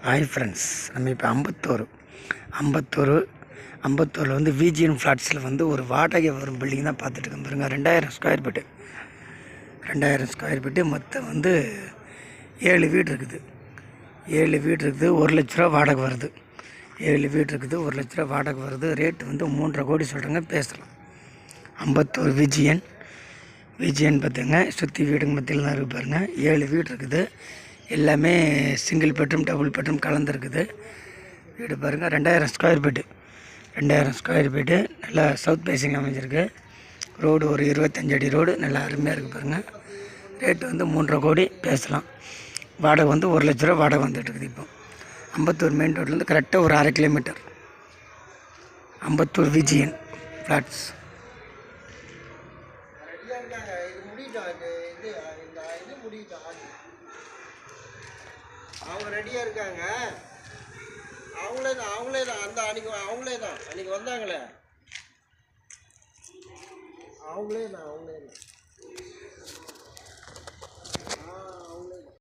Hi friends, நம்ம இப்போ அம்பத்தூரில் வந்து விஜிஎன் ஃப்ளாட்ஸில் வந்து ஒரு வாடகை வரும் பில்டிங் தான் பார்த்துட்டு இருக்கோம் பாருங்க. 2000 ஸ்கொயர் ஃபீட்டு மொத்தம் வந்து 7 வீடு இருக்குது. 1 லட்ச ரூபா வாடகை வருது. 7 வீடு இருக்குது, 1 லட்ச ரூபா வாடகை வருது. ரேட்டு வந்து 3.5 கோடி சொல்கிறாங்க, பேசலாம். அம்பத்தூர் விஜிஎன் பார்த்துங்க, சுற்றி வீடுங்க மத்தியில் தான் இருக்குது பாருங்கள். 7 வீடு இருக்குது, எல்லாமே சிங்கிள் பெட்ரூம் டபுள் பெட்ரூம் கலந்துருக்குது. வீடு பாருங்கள், 2000 ஸ்கொயர் ஃபீட்டு நல்லா சவுத் பேசிங் அமைஞ்சிருக்கு. ரோடு ஒரு 25 அடி ரோடு, நல்லா அருமையாக இருக்குது பாருங்கள். ரேட்டு வந்து 3.5 கோடி, பேசலாம். வாடகை வந்து 1 லட்ச ரூபா வாடகை வந்துட்டுருக்குது. இப்போ அம்பத்தூர் மெயின் ரோட்லேருந்து கரெக்டாக ஒரு 1/2 கிலோமீட்டர் அம்பத்தூர் விஜிஎன் ஃப்ளாட்ஸ். அவங்க ரெடியாக இருக்காங்க. அவங்களே தான் அந்த அவங்களே தான் அன்றைக்கி வந்தாங்களே, அவங்களே தான்